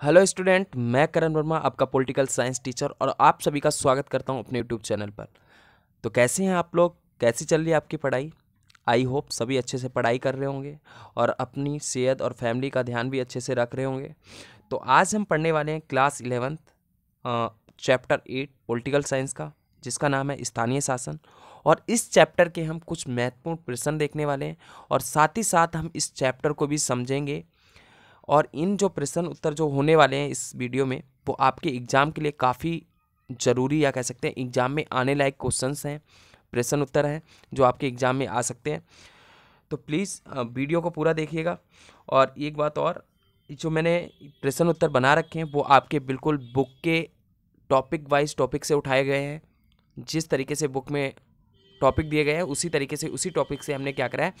Hello student, मैं करण वर्मा, आपका political science teacher, और आप सभी का स्वागत करता हूं अपने यूट्यूब चैनल पर। तो कैसे हैं आप लोग? कैसी चल रही है आपकी पढ़ाई? आई होप सभी अच्छे से पढ़ाई कर रहे होंगे और अपनी सेहत और फैमिली का ध्यान भी अच्छे से रख रहे होंगे। तो आज हम पढ़ने वाले हैं class 11th chapter 8 political science का, जिसका नाम है स्थानीय शासन। और इस चैप्टर के हम कुछ महत्वपूर्ण प्रश्न देखने वाले हैं और साथ ही साथ हम इस चैप्टर को भी समझेंगे। और इन जो प्रश्न उत्तर जो होने वाले हैं इस वीडियो में, वो आपके एग्ज़ाम के लिए काफ़ी ज़रूरी, या कह सकते हैं एग्ज़ाम में आने लायक क्वेश्चंस हैं, प्रश्न उत्तर हैं जो आपके एग्ज़ाम में आ सकते हैं। तो प्लीज़ वीडियो को पूरा देखिएगा। और एक बात और, जो मैंने प्रश्न उत्तर बना रखे हैं वो आपके बिल्कुल बुक के टॉपिक वाइज टॉपिक से उठाए गए हैं। जिस तरीके से बुक में टॉपिक दिए गए हैं उसी तरीके से, उसी टॉपिक से हमने क्या करा है,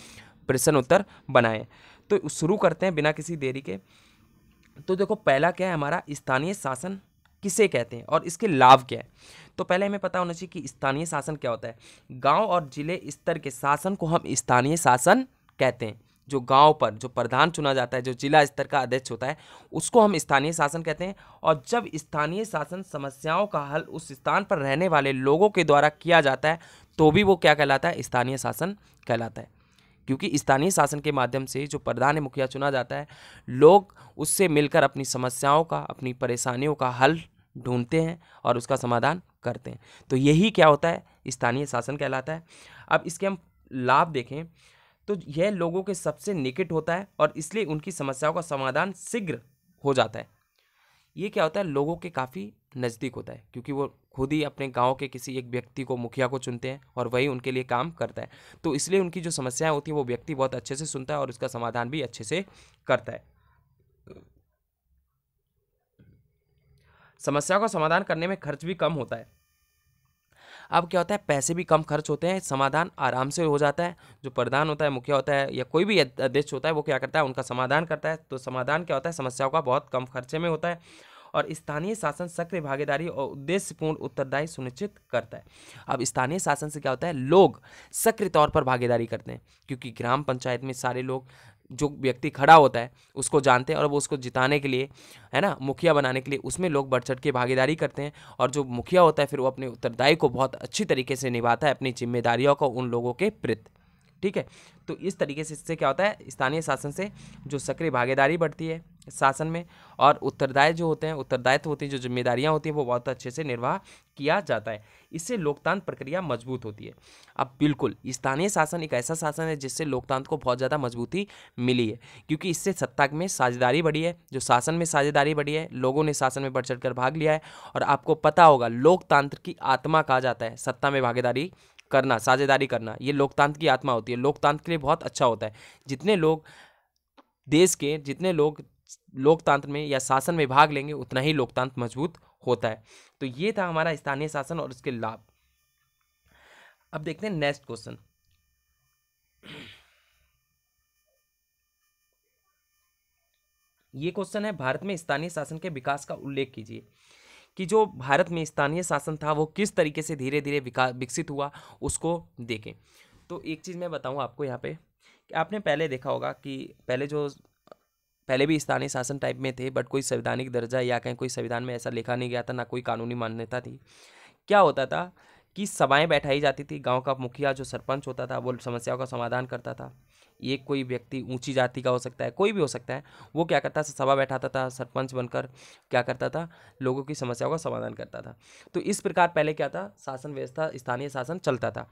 प्रश्न उत्तर बनाए। तो शुरू करते हैं बिना किसी देरी के। तो देखो, पहला क्या है हमारा, स्थानीय शासन किसे कहते हैं और इसके लाभ क्या है। तो पहले हमें पता होना चाहिए कि स्थानीय शासन क्या होता है। गांव और जिले स्तर के शासन को हम स्थानीय शासन कहते हैं। जो गांव पर जो प्रधान चुना जाता है, जो जिला स्तर का अध्यक्ष होता है, उसको हम स्थानीय शासन कहते हैं। और जब स्थानीय शासन समस्याओं का हल उस स्थान पर रहने वाले लोगों के द्वारा किया जाता है, तो भी वो क्या कहलाता है, स्थानीय शासन कहलाता है। क्योंकि स्थानीय शासन के माध्यम से जो प्रधान मुखिया चुना जाता है, लोग उससे मिलकर अपनी समस्याओं का, अपनी परेशानियों का हल ढूंढते हैं और उसका समाधान करते हैं। तो यही क्या होता है, स्थानीय शासन कहलाता है। अब इसके हम लाभ देखें तो यह लोगों के सबसे निकट होता है और इसलिए उनकी समस्याओं का समाधान शीघ्र हो जाता है। ये क्या होता है, लोगों के काफ़ी नज़दीक होता है, क्योंकि वो खुद ही अपने गांव के किसी एक व्यक्ति को, मुखिया को चुनते हैं और वही उनके लिए काम करता है। तो इसलिए उनकी जो समस्याएं होती हैं वो व्यक्ति बहुत अच्छे से सुनता है और उसका समाधान भी अच्छे से करता है। समस्याओं का समाधान करने में खर्च भी कम होता है। अब क्या होता है, पैसे भी कम खर्च होते हैं, समाधान आराम से हो जाता है। जो प्रधान होता है, मुखिया होता है, या कोई भी अध्यक्ष होता है, वो क्या करता है, उनका समाधान करता है। तो समाधान क्या होता है, समस्याओं का बहुत कम खर्चे में होता है। और स्थानीय शासन सक्रिय भागीदारी और उद्देश्यपूर्ण उत्तरदायी सुनिश्चित करता है। अब स्थानीय शासन से क्या होता है, लोग सक्रिय तौर पर भागीदारी करते हैं, क्योंकि ग्राम पंचायत में सारे लोग, जो व्यक्ति खड़ा होता है उसको जानते हैं और वो उसको जिताने के लिए, है ना, मुखिया बनाने के लिए उसमें लोग बढ़ चढ़ के भागीदारी करते हैं। और जो मुखिया होता है फिर वो अपने उत्तरदायी को बहुत अच्छी तरीके से निभाता है, अपनी जिम्मेदारियों को उन लोगों के प्रति। ठीक है। तो इस तरीके से इससे क्या होता है, स्थानीय शासन से जो सक्रिय भागीदारी बढ़ती है शासन में, और उत्तरदायी जो होते हैं, उत्तरदायित्व होती है, जो जिम्मेदारियां होती हैं, वो बहुत अच्छे से निर्वाह किया जाता है। इससे लोकतांत्रिक प्रक्रिया मजबूत होती है। अब बिल्कुल स्थानीय शासन एक ऐसा शासन है जिससे लोकतंत्र को बहुत ज़्यादा मजबूती मिली है, क्योंकि इससे सत्ता में साझेदारी बढ़ी है। जो शासन में साझेदारी बढ़ी है, लोगों ने शासन में बढ़ चढ़ कर भाग लिया है। और आपको पता होगा, लोकतंत्र की आत्मा कहा जाता है सत्ता में भागीदारी करना, साझेदारी करना। ये लोकतंत्र की आत्मा होती है, लोकतंत्र के लिए बहुत अच्छा होता है। जितने लोग देश के, जितने लोग लोकतंत्र में या शासन में भाग लेंगे, उतना ही लोकतंत्र मजबूत होता है। तो ये था हमारा स्थानीय शासन और इसके लाभ। अब देखते हैं नेक्स्ट क्वेश्चन। ये क्वेश्चन है, भारत में स्थानीय शासन के विकास का उल्लेख कीजिए। कि जो भारत में स्थानीय शासन था वो किस तरीके से धीरे धीरे विकसित हुआ, उसको देखें। तो एक चीज़ मैं बताऊं आपको यहाँ पे, कि आपने पहले देखा होगा कि पहले भी स्थानीय शासन टाइप में थे, बट कोई संवैधानिक दर्जा या कहीं कोई संविधान में ऐसा लिखा नहीं गया था, ना कोई कानूनी मान्यता थी। क्या होता था कि सभाएं बैठाई जाती थी, गांव का मुखिया जो सरपंच होता था वो समस्याओं का समाधान करता था। ये कोई व्यक्ति ऊंची जाति का हो सकता है, कोई भी हो सकता है, वो क्या करता था, सभा बैठाता था, सरपंच बनकर क्या करता था, लोगों की समस्याओं का समाधान करता था। तो इस प्रकार पहले क्या था, शासन व्यवस्था, स्थानीय शासन चलता था।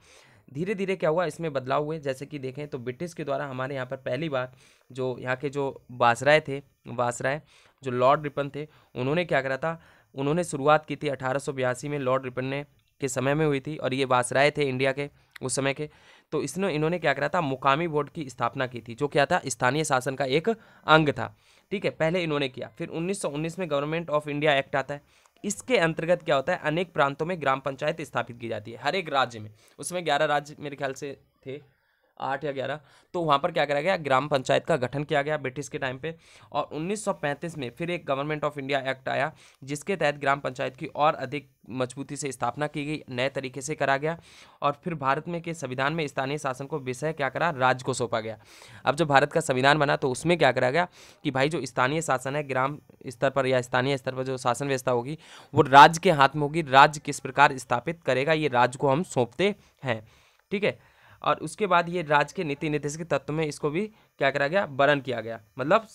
धीरे धीरे क्या हुआ, इसमें बदलाव हुए। जैसे कि देखें तो ब्रिटिश के द्वारा हमारे यहाँ पर पहली बार जो यहाँ के जो वासराय थे, वासराय जो लॉर्ड रिपन थे, उन्होंने क्या करा था, उन्होंने शुरुआत की थी 1882 में, लॉर्ड रिपन ने के समय में हुई थी। और ये वासराय थे इंडिया के उस समय के। तो इन्होंने क्या करा था, मुकामी बोर्ड की स्थापना की थी, जो क्या था, स्थानीय शासन का एक अंग था। ठीक है, पहले इन्होंने किया। फिर 1919 में गवर्नमेंट ऑफ इंडिया एक्ट आता है। इसके अंतर्गत क्या होता है, अनेक प्रांतों में ग्राम पंचायत स्थापित की जाती है, हर एक राज्य में। उसमें 11 राज्य मेरे ख्याल से थे, 8 या 11, तो वहाँ पर क्या करा गया, ग्राम पंचायत का गठन किया गया ब्रिटिश के टाइम पे। और 1935 में फिर एक गवर्नमेंट ऑफ इंडिया एक्ट आया, जिसके तहत ग्राम पंचायत की और अधिक मजबूती से स्थापना की गई, नए तरीके से करा गया। और फिर भारत में के संविधान में स्थानीय शासन को विषय क्या करा, राज्य को सौंपा गया। अब जब भारत का संविधान बना तो उसमें क्या करा गया कि भाई जो स्थानीय शासन है, ग्राम स्तर पर या स्थानीय स्तर पर जो शासन व्यवस्था होगी वो राज्य के हाथ में होगी। राज्य किस प्रकार स्थापित करेगा ये राज्य को हम सौंपते हैं, ठीक है। और उसके बाद ये राज्य के नीति निर्देशक तत्व में इसको भी क्या करा गया, वर्णन किया गया, मतलब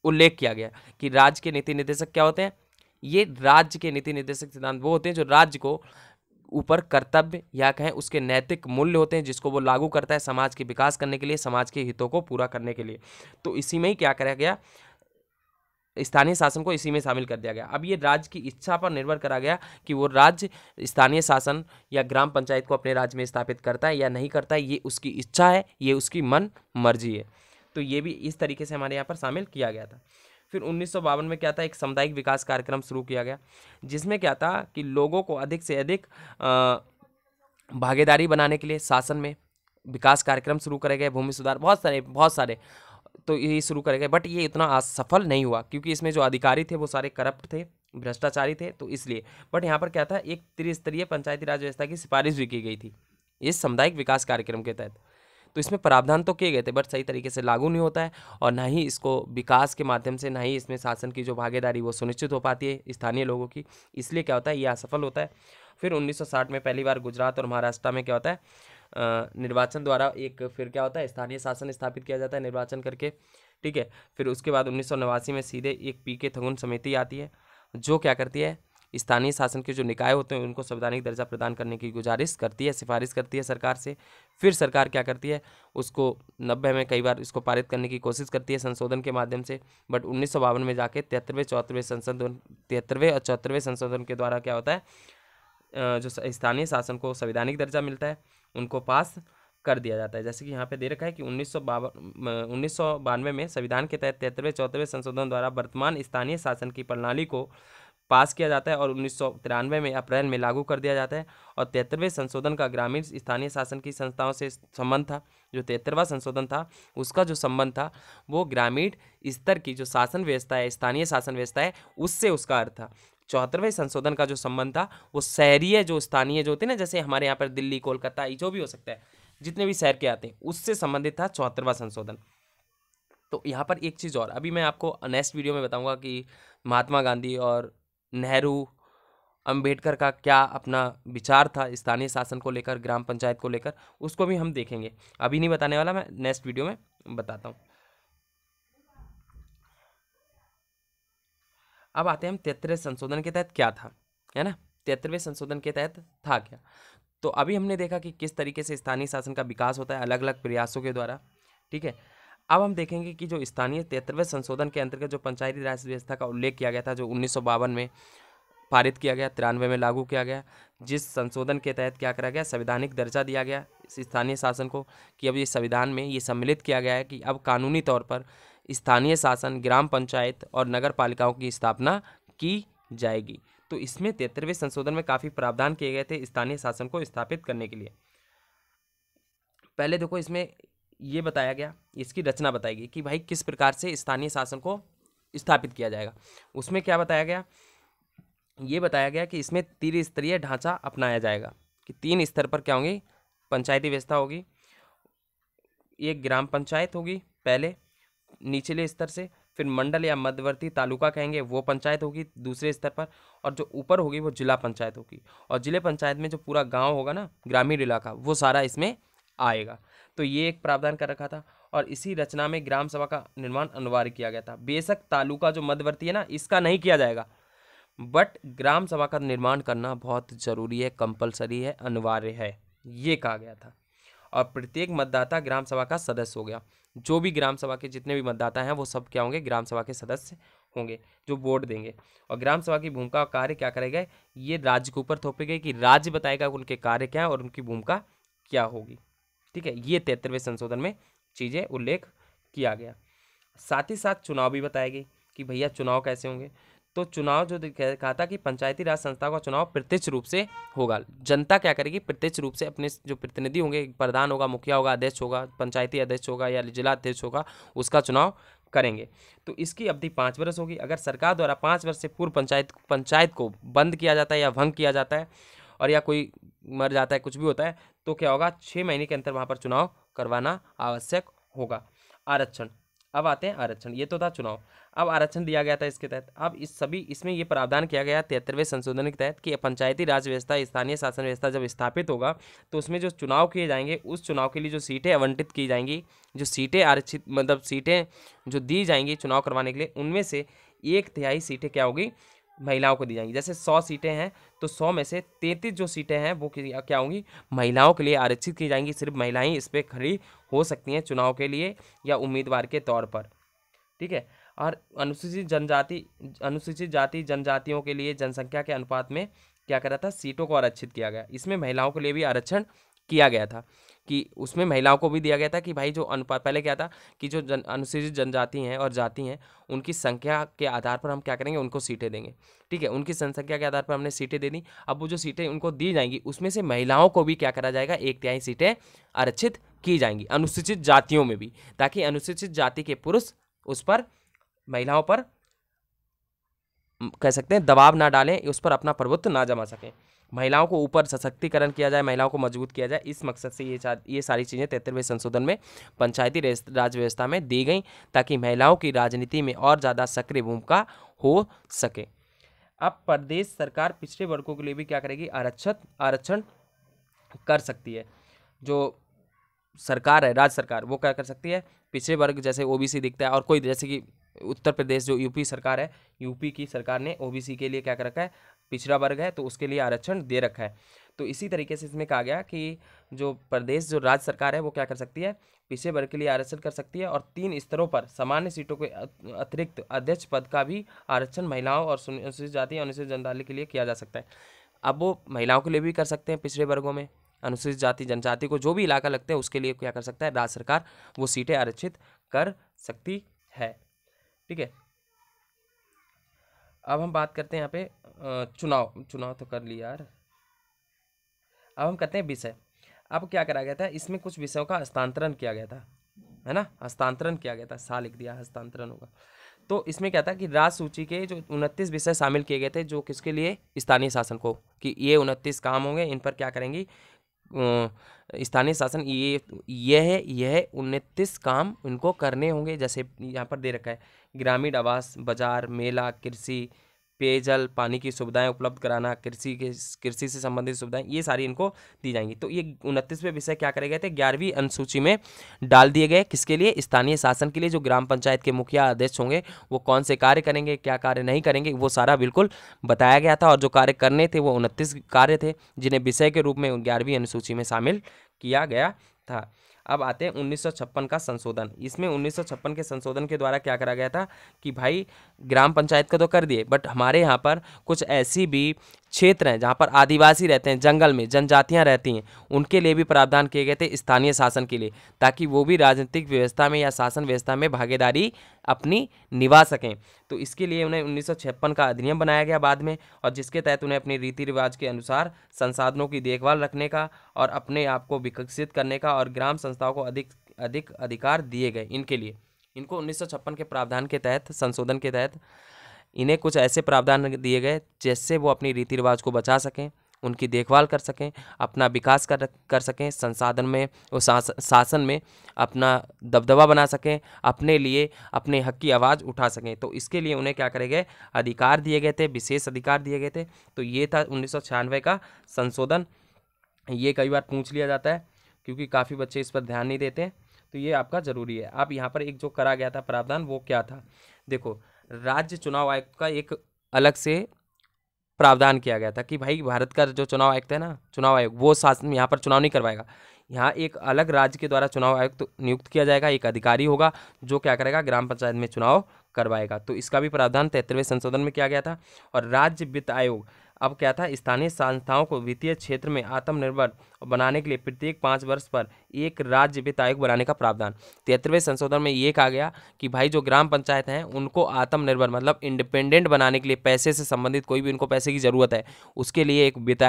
उल्लेख किया गया कि राज्य के नीति निर्देशक क्या होते हैं। ये राज्य के नीति निर्देशक सिद्धांत वो होते हैं जो राज्य को ऊपर कर्तव्य या कहें उसके नैतिक मूल्य होते हैं, जिसको वो लागू करता है समाज के विकास करने के लिए, समाज के हितों को पूरा करने के लिए। तो इसी में ही क्या करा गया, स्थानीय शासन को इसी में शामिल कर दिया गया। अब ये राज्य की इच्छा पर निर्भर करा गया कि वो राज्य स्थानीय शासन या ग्राम पंचायत को अपने राज्य में स्थापित करता है या नहीं करता है, ये उसकी इच्छा है, ये उसकी मन मर्जी है। तो ये भी इस तरीके से हमारे यहाँ पर शामिल किया गया था। फिर 1952 में क्या था, एक सामुदायिक विकास कार्यक्रम शुरू किया गया, जिसमें क्या था कि लोगों को अधिक से अधिक भागीदारी बनाने के लिए शासन में विकास कार्यक्रम शुरू करे गए, भूमि सुधार, बहुत सारे तो ये शुरू करे गए। बट ये इतना सफल नहीं हुआ क्योंकि इसमें जो अधिकारी थे वो सारे करप्ट थे, भ्रष्टाचारी थे, तो इसलिए। बट यहाँ पर क्या था, एक त्रिस्तरीय पंचायती राज व्यवस्था की सिफारिश भी की गई थी इस सामुदायिक विकास कार्यक्रम के तहत। तो इसमें प्रावधान तो किए गए थे बट सही तरीके से लागू नहीं होता है, और ना ही इसको विकास के माध्यम से, ना ही इसमें शासन की जो भागीदारी वो सुनिश्चित हो पाती है स्थानीय लोगों की, इसलिए क्या होता है, ये असफल होता है। फिर 1960 में पहली बार गुजरात और महाराष्ट्र में क्या होता है, निर्वाचन द्वारा एक फिर क्या होता है, स्थानीय शासन स्थापित किया जाता है निर्वाचन करके, ठीक है। फिर उसके बाद 1989 में सीधे एक पीके थगुन समिति आती है, जो क्या करती है, स्थानीय शासन के जो निकाय होते हैं उनको संवैधानिक दर्जा प्रदान करने की गुजारिश करती है, सिफारिश करती है सरकार से। फिर सरकार क्या करती है, उसको 90 में कई बार इसको पारित करने की कोशिश करती है संशोधन के माध्यम से। बट 1952 में जाके 73वें और 74वें संशोधन के द्वारा क्या होता है, जो स्थानीय शासन को संवैधानिक दर्जा मिलता है उनको पास कर दिया जाता है। जैसे कि यहाँ पे दे रखा है कि 1992 में संविधान के तहत 73वें 74वें संशोधन द्वारा वर्तमान स्थानीय शासन की प्रणाली को पास किया जाता है और 1993 में अप्रैल में लागू कर दिया जाता है। और 73वें संशोधन का ग्रामीण स्थानीय शासन की संस्थाओं से संबंध था। जो 73वां संशोधन था उसका जो संबंध था वो ग्रामीण स्तर की जो शासन व्यवस्था है, स्थानीय शासन व्यवस्था है, उससे उसका अर्थ था। 74वें संशोधन का जो संबंध था वो शहरीय जो स्थानीय जो होते हैं ना, जैसे हमारे यहाँ पर दिल्ली, कोलकाता, जो भी हो सकता है, जितने भी शहर के आते हैं, उससे संबंधित था 74वां संशोधन। तो यहाँ पर एक चीज़ और अभी मैं आपको नेक्स्ट वीडियो में बताऊंगा कि महात्मा गांधी और नेहरू, अंबेडकर का क्या अपना विचार था स्थानीय शासन को लेकर, ग्राम पंचायत को लेकर, उसको भी हम देखेंगे। अभी नहीं बताने वाला, मैं नेक्स्ट वीडियो में बताता हूँ। अब आते हैं हम 73वें संशोधन के तहत क्या था, है ना। 73वें संशोधन के तहत था क्या, तो अभी हमने देखा कि किस तरीके से स्थानीय शासन का विकास होता है अलग अलग प्रयासों के द्वारा, ठीक है। अब हम देखेंगे कि जो स्थानीय 73वें संशोधन के अंतर्गत जो पंचायती राज व्यवस्था का उल्लेख किया गया था, जो 1952 में पारित किया गया, 93 में लागू किया गया, जिस संशोधन के तहत क्या करा गया, संवैधानिक दर्जा दिया गया स्थानीय शासन को, कि अब ये संविधान में ये सम्मिलित किया गया है कि अब कानूनी तौर पर स्थानीय शासन, ग्राम पंचायत और नगर पालिकाओं की स्थापना की जाएगी। तो इसमें 73वें संशोधन में काफ़ी प्रावधान किए गए थे स्थानीय शासन को स्थापित करने के लिए। पहले देखो इसमें ये बताया गया, इसकी रचना बताएगी कि भाई किस प्रकार से स्थानीय शासन को स्थापित किया जाएगा। उसमें क्या बताया गया, ये बताया गया कि इसमें त्रिस्तरीय ढांचा अपनाया जाएगा, कि 3 स्तर पर क्या होंगी, पंचायती व्यवस्था होगी। एक ग्राम पंचायत होगी पहले निचले स्तर से, फिर मंडल या मध्यवर्ती तालुका कहेंगे वो पंचायत होगी दूसरे स्तर पर, और जो ऊपर होगी वो जिला पंचायत होगी। और जिले पंचायत में जो पूरा गांव होगा ना, ग्रामीण इलाका, वो सारा इसमें आएगा। तो ये एक प्रावधान कर रखा था। और इसी रचना में ग्राम सभा का निर्माण अनिवार्य किया गया था। बेशक तालुका जो मध्यवर्ती है ना, इसका नहीं किया जाएगा, बट ग्राम सभा का निर्माण करना बहुत जरूरी है, कंपलसरी है, अनिवार्य है, ये कहा गया था। और प्रत्येक मतदाता ग्राम सभा का सदस्य हो गया। जो भी ग्राम सभा के जितने भी मतदाता हैं वो सब क्या होंगे, ग्राम सभा के सदस्य होंगे जो वोट देंगे। और ग्राम सभा की भूमिका और कार्य क्या करेगा, ये राज्य के ऊपर थोपे गए कि राज्य बताएगा उनके कार्य क्या है और उनकी भूमिका क्या होगी, ठीक है। ये 73वें संशोधन में चीज़ें उल्लेख किया गया। साथ ही साथ चुनाव भी बताए गए कि भैया चुनाव कैसे होंगे। तो चुनाव जो कहा था कि पंचायती राज संस्थाओं का चुनाव प्रत्यक्ष रूप से होगा। जनता क्या करेगी, प्रत्यक्ष रूप से अपने जो प्रतिनिधि होंगे, प्रधान होगा, मुखिया होगा, अध्यक्ष होगा, पंचायती अध्यक्ष होगा या जिला अध्यक्ष होगा, उसका चुनाव करेंगे। तो इसकी अवधि 5 वर्ष होगी। अगर सरकार द्वारा 5 वर्ष से पूर्व पंचायत को बंद किया जाता है या भंग किया जाता है और या कोई मर जाता है, कुछ भी होता है, तो क्या होगा, 6 महीने के अंतर वहाँ पर चुनाव करवाना आवश्यक होगा। आरक्षण, अब आते हैं आरक्षण। ये तो था चुनाव। अब आरक्षण दिया गया था इसके तहत। अब इसमें ये प्रावधान किया गया 73वें संशोधन के तहत कि पंचायती राज व्यवस्था, स्थानीय शासन व्यवस्था जब स्थापित होगा तो उसमें जो चुनाव किए जाएंगे, उस चुनाव के लिए जो सीटें आवंटित की जाएंगी, जो सीटें आरक्षित मतलब सीटें जो दी जाएंगी चुनाव करवाने के लिए, उनमें से 1/3 सीटें क्या होगी, महिलाओं को दी जाएंगी। जैसे 100 सीटें हैं तो 100 में से 33 जो सीटें हैं वो क्या होंगी, महिलाओं के लिए आरक्षित की जाएंगी। सिर्फ महिलाएं इस पर खड़ी हो सकती हैं चुनाव के लिए या उम्मीदवार के तौर पर, ठीक है। और अनुसूचित जाति जनजातियों के लिए जनसंख्या के अनुपात में क्या करा था, सीटों को आरक्षित किया गया। इसमें महिलाओं के लिए भी आरक्षण किया गया था कि उसमें महिलाओं को भी दिया गया था कि भाई जो अनुपात, पहले क्या था कि जो अनुसूचित जनजाति हैं और जाति हैं, उनकी संख्या के आधार पर हम क्या करेंगे, उनको सीटें देंगे, ठीक है। उनकी जनसंख्या के आधार पर हमने सीटें दे दी। अब वो जो सीटें उनको दी जाएंगी उसमें से महिलाओं को भी क्या करा जाएगा, 1/3 सीटें आरक्षित की जाएंगी अनुसूचित जातियों में भी, ताकि अनुसूचित जाति के पुरुष उस पर, महिलाओं पर कह सकते हैं दबाव ना डालें, उस पर अपना प्रभुत्व ना जमा सकें। महिलाओं को ऊपर सशक्तिकरण किया जाए, महिलाओं को मजबूत किया जाए, इस मकसद से ये सारी चीज़ें 73वें संशोधन में पंचायती राज व्यवस्था में दी गई, ताकि महिलाओं की राजनीति में और ज़्यादा सक्रिय भूमिका हो सके। अब प्रदेश सरकार पिछड़े वर्गों के लिए भी क्या करेगी, आरक्षण कर सकती है। जो सरकार है, राज्य सरकार, वो क्या कर सकती है, पिछड़े वर्ग जैसे ओबीसी दिखता है, और कोई जैसे कि उत्तर प्रदेश जो यूपी सरकार है, यूपी की सरकार ने ओबीसी के लिए क्या कर रखा है, पिछड़ा वर्ग है तो उसके लिए आरक्षण दे रखा है। तो इसी तरीके से इसमें कहा गया कि जो प्रदेश जो राज्य सरकार है वो क्या कर सकती है, पिछड़े वर्ग के लिए आरक्षण कर सकती है। और 3 स्तरों पर सामान्य सीटों के अतिरिक्त अध्यक्ष पद का भी आरक्षण महिलाओं और अनुसूचित जाति और अनुसूचित जनजाति के लिए किया जा सकता है। अब वो महिलाओं के लिए भी कर सकते हैं, पिछड़े वर्गों में अनुसूचित जाति जनजाति को जो भी इलाका लगते हैं उसके लिए क्या कर सकता है, राज्य सरकार वो सीटें आरक्षित कर सकती है, ठीक है। अब हम बात करते हैं यहाँ पे चुनाव तो कर लिया यार। अब हम करते हैं विषय। अब क्या करा गया था, इसमें कुछ विषयों का हस्तांतरण किया गया था, है ना, हस्तांतरण किया गया था, सा लिख दिया, हस्तांतरण होगा। तो इसमें क्या था कि राज्य सूची के जो 29 विषय शामिल किए गए थे, जो किसके लिए, स्थानीय शासन को, कि ये 29 काम होंगे, इन पर क्या करेंगी स्थानीय शासन, यह 29 काम इनको करने होंगे। जैसे यहाँ पर दे रखा है, ग्रामीण आवास, बाजार, मेला, कृषि, पेयजल, पानी की सुविधाएं उपलब्ध कराना, कृषि से संबंधित सुविधाएं, ये सारी इनको दी जाएंगी। तो ये 29वें विषय क्या करे गए थे, 11वीं अनुसूची में डाल दिए गए, किसके लिए, स्थानीय शासन के लिए। जो ग्राम पंचायत के मुखिया अध्यक्ष होंगे वो कौन से कार्य करेंगे, क्या कार्य नहीं करेंगे, वो सारा बिल्कुल बताया गया था। और जो कार्य करने थे वो 29 कार्य थे, जिन्हें विषय के रूप में 11वीं अनुसूची में शामिल किया गया था। अब आते हैं 1956 का संशोधन। इसमें 1956 के संशोधन के द्वारा क्या करा गया था कि भाई ग्राम पंचायत का तो कर दिए, बट हमारे यहाँ पर कुछ ऐसी भी क्षेत्र हैं जहाँ पर आदिवासी रहते हैं, जंगल में जनजातियाँ रहती हैं, उनके लिए भी प्रावधान किए गए थे स्थानीय शासन के लिए, ताकि वो भी राजनीतिक व्यवस्था में या शासन व्यवस्था में भागीदारी अपनी निभा सकें। तो इसके लिए उन्हें 1956 का अधिनियम बनाया गया बाद में, और जिसके तहत उन्हें अपने रीति रिवाज के अनुसार संसाधनों की देखभाल रखने का और अपने आप को विकसित करने का और ग्राम संस्थाओं को अधिक अधिकार दिए गए। इनके लिए इनको 1956 के प्रावधान के तहत, संशोधन के तहत इन्हें कुछ ऐसे प्रावधान दिए गए जिससे वो अपनी रीति रिवाज को बचा सकें, उनकी देखभाल कर सकें, अपना विकास कर सकें, संसाधन में और शासन में अपना दबदबा बना सकें, अपने लिए अपने हक की आवाज़ उठा सकें। तो इसके लिए उन्हें क्या करे गए, अधिकार दिए गए थे, विशेष अधिकार दिए गए थे। तो ये था 1996 का संशोधन। ये कई बार पूछ लिया जाता है क्योंकि काफ़ी बच्चे इस पर ध्यान नहीं देते हैं, तो ये आपका ज़रूरी है। अब यहाँ पर एक जो करा गया था प्रावधान वो क्या था, देखो, राज्य चुनाव आयोग का एक अलग से प्रावधान किया गया था कि भाई भारत का जो चुनाव आयुक्त है ना, चुनाव आयोग, वो शासन यहाँ पर चुनाव नहीं करवाएगा। यहाँ एक अलग राज्य के द्वारा चुनाव आयुक्त नियुक्त किया जाएगा, एक अधिकारी होगा जो क्या करेगा, ग्राम पंचायत में चुनाव करवाएगा। तो इसका भी प्रावधान 73वें संशोधन में किया गया था। और राज्य वित्त आयोग, अब क्या था, स्थानीय संस्थाओं को वित्तीय क्षेत्र में आत्मनिर्भर बनाने के लिए प्रत्येक 5 वर्ष पर एक राज्य वित्त आयोग बनाने का प्रावधान। 73वें संशोधन में ये कहा गया कि भाई जो ग्राम पंचायत हैं उनको आत्मनिर्भर मतलब इंडिपेंडेंट बनाने के लिए पैसे से संबंधित कोई भी उनको पैसे की ज़रूरत है, उसके लिए एक वित्त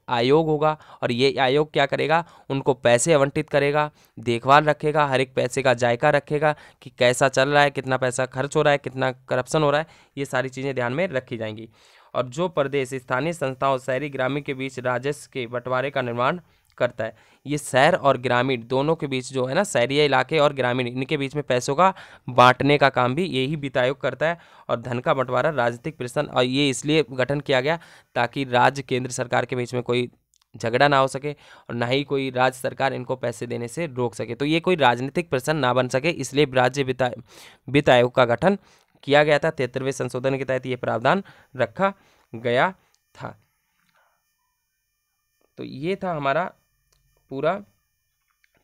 आयोग होगा और ये आयोग क्या करेगा, उनको पैसे आवंटित करेगा, देखभाल रखेगा, हर एक पैसे का जायका रखेगा कि कैसा चल रहा है, कितना पैसा खर्च हो रहा है, कितना करप्शन हो रहा है, ये सारी चीज़ें ध्यान में रखी जाएंगी। और जो प्रदेश स्थानीय संस्थाओं शहरी ग्रामीण के बीच राजस्व के बंटवारे का निर्माण करता है, ये शहर और ग्रामीण दोनों के बीच जो है ना, शहरी इलाके और ग्रामीण, इनके बीच में पैसों का बांटने का काम भी यही वित्त आयोग करता है। और धन का बंटवारा राजनीतिक प्रश्न, और ये इसलिए गठन किया गया ताकि राज्य केंद्र सरकार के बीच में कोई झगड़ा ना हो सके और ना ही कोई राज्य सरकार इनको पैसे देने से रोक सके, तो ये कोई राजनीतिक प्रश्न ना बन सके, इसलिए राज्य वित्त आयोग का गठन किया गया था। 73वें संशोधन के तहत ये प्रावधान रखा गया था। तो ये था हमारा पूरा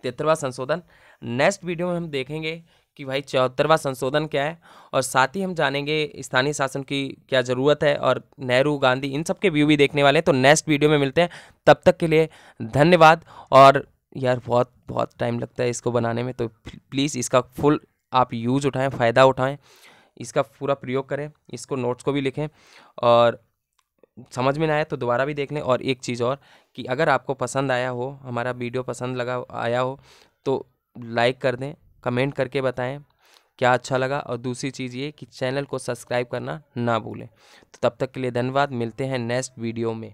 73वां संशोधन। नेक्स्ट वीडियो में हम देखेंगे कि भाई 74वां संशोधन क्या है, और साथ ही हम जानेंगे स्थानीय शासन की क्या ज़रूरत है, और नेहरू गांधी इन सब के व्यू भी देखने वाले हैं। तो नेक्स्ट वीडियो में मिलते हैं, तब तक के लिए धन्यवाद। और यार बहुत बहुत टाइम लगता है इसको बनाने में, तो प्लीज़ इसका फुल आप यूज़ उठाएं, फ़ायदा उठाएं, इसका पूरा प्रयोग करें, इसको नोट्स को भी लिखें, और समझ में ना आए तो दोबारा भी देख लें। और एक चीज़ और कि अगर आपको पसंद आया हो, हमारा वीडियो पसंद आया हो तो लाइक कर दें, कमेंट करके बताएं क्या अच्छा लगा, और दूसरी चीज़ ये कि चैनल को सब्सक्राइब करना ना भूलें। तो तब तक के लिए धन्यवाद, मिलते हैं नेक्स्ट वीडियो में।